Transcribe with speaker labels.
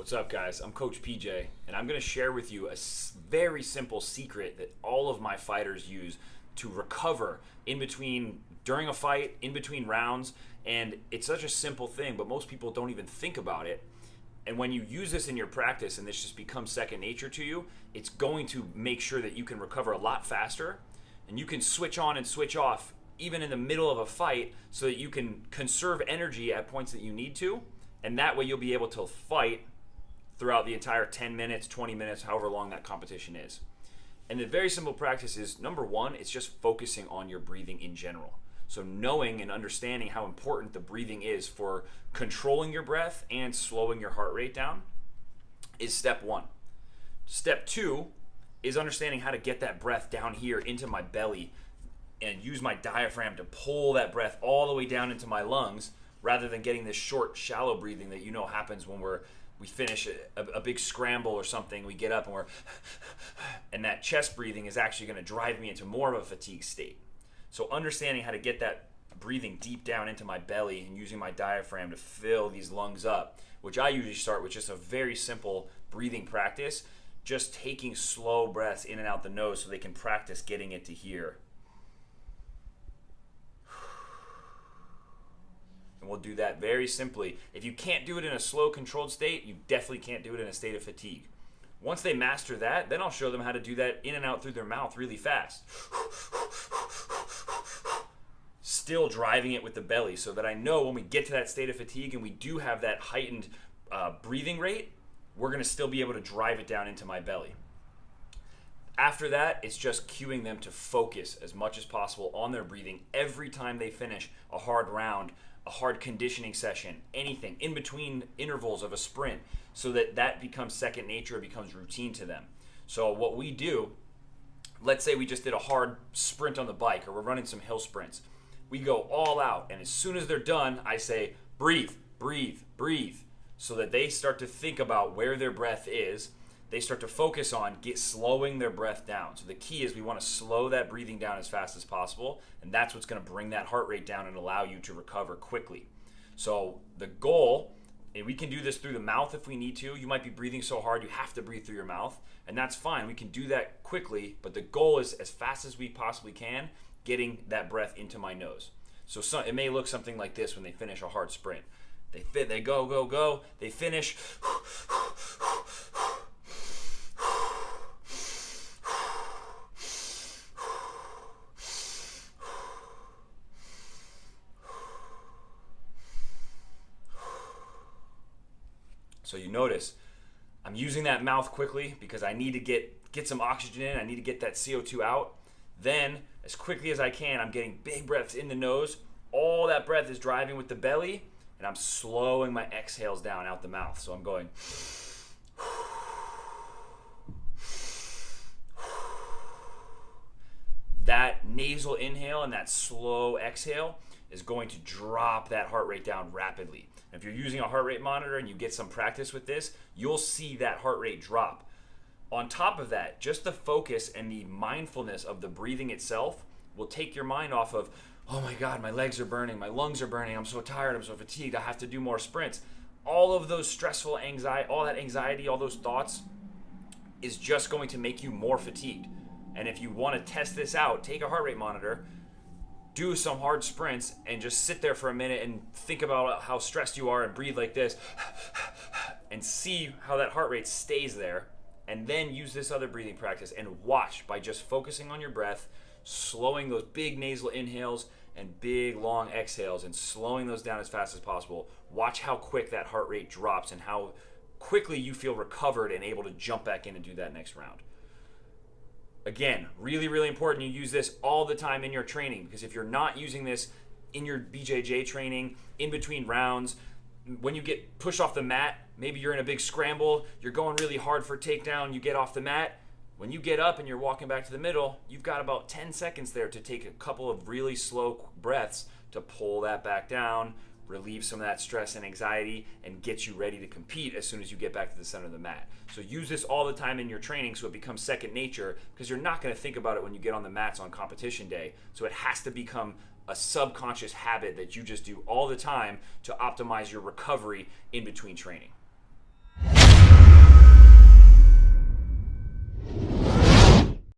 Speaker 1: What's up, guys? I'm Coach PJ, and I'm going to share with you a very simple secret that all of my fighters use to recover during a fight, in between rounds. And it's such a simple thing, but most people don't even think about it. And when you use this in your practice and this just becomes second nature to you, it's going to make sure that you can recover a lot faster, and you can switch on and switch off even in the middle of a fight so that you can conserve energy at points that you need to. And that way you'll be able to fight throughout the entire 10 minutes, 20 minutes, however long that competition is. And the very simple practice is, number one, it's just focusing on your breathing in general. So knowing and understanding how important the breathing is for controlling your breath and slowing your heart rate down is step one. Step two is understanding how to get that breath down here into my belly and use my diaphragm to pull that breath all the way down into my lungs, rather than getting this short, shallow breathing that happens when we finish a big scramble or something. We get up and that chest breathing is actually going to drive me into more of a fatigue state. So understanding how to get that breathing deep down into my belly and using my diaphragm to fill these lungs up, which I usually start with just a very simple breathing practice, just taking slow breaths in and out the nose so they can practice getting it to here. And we'll do that very simply. If you can't do it in a slow, controlled state, you definitely can't do it in a state of fatigue. Once they master that, then I'll show them how to do that in and out through their mouth really fast. Still driving it with the belly so that I know when we get to that state of fatigue and we do have that heightened breathing rate, we're going to still be able to drive it down into my belly. After that, it's just cueing them to focus as much as possible on their breathing every time they finish a hard round, a hard conditioning session, anything in between intervals of a sprint, so that becomes second nature, it becomes routine to them. So what we do, let's say we just did a hard sprint on the bike, or we're running some hill sprints. We go all out, and as soon as they're done, I say, breathe, breathe, breathe, so that they start to think about where their breath is. They start to focus on slowing their breath down. So the key is we want to slow that breathing down as fast as possible, and that's what's going to bring that heart rate down and allow you to recover quickly. So the goal, and we can do this through the mouth if we need to. You might be breathing so hard you have to breathe through your mouth, and that's fine. We can do that quickly, but the goal is as fast as we possibly can, getting that breath into my nose. So it may look something like this when they finish a hard sprint. They go, go, go, they finish. So you notice I'm using that mouth quickly because I need to get some oxygen in. I need to get that CO2 out. Then, as quickly as I can, I'm getting big breaths in the nose. All that breath is driving with the belly, and I'm slowing my exhales down out the mouth. So I'm going. That nasal inhale and that slow exhale is going to drop that heart rate down rapidly. If you're using a heart rate monitor and you get some practice with this, you'll see that heart rate drop. On top of that, just the focus and the mindfulness of the breathing itself will take your mind off of, oh my God, my legs are burning, my lungs are burning, I'm so tired, I'm so fatigued, I have to do more sprints. All of those stressful anxiety, all that anxiety, all those thoughts is just going to make you more fatigued. And if you want to test this out, take a heart rate monitor, do some hard sprints, and just sit there for a minute and think about how stressed you are and breathe like this and see how that heart rate stays there, and then use this other breathing practice and watch by just focusing on your breath, slowing those big nasal inhales and big long exhales and slowing those down as fast as possible. Watch how quick that heart rate drops and how quickly you feel recovered and able to jump back in and do that next round. Again, really, really important you use this all the time in your training, because if you're not using this in your BJJ training, in between rounds, when you get pushed off the mat, maybe you're in a big scramble, you're going really hard for a takedown, you get off the mat. When you get up and you're walking back to the middle, you've got about 10 seconds there to take a couple of really slow breaths to pull that back down, relieve some of that stress and anxiety, and get you ready to compete as soon as you get back to the center of the mat. So use this all the time in your training so it becomes second nature, because you're not going to think about it when you get on the mats on competition day. So it has to become a subconscious habit that you just do all the time to optimize your recovery in between training.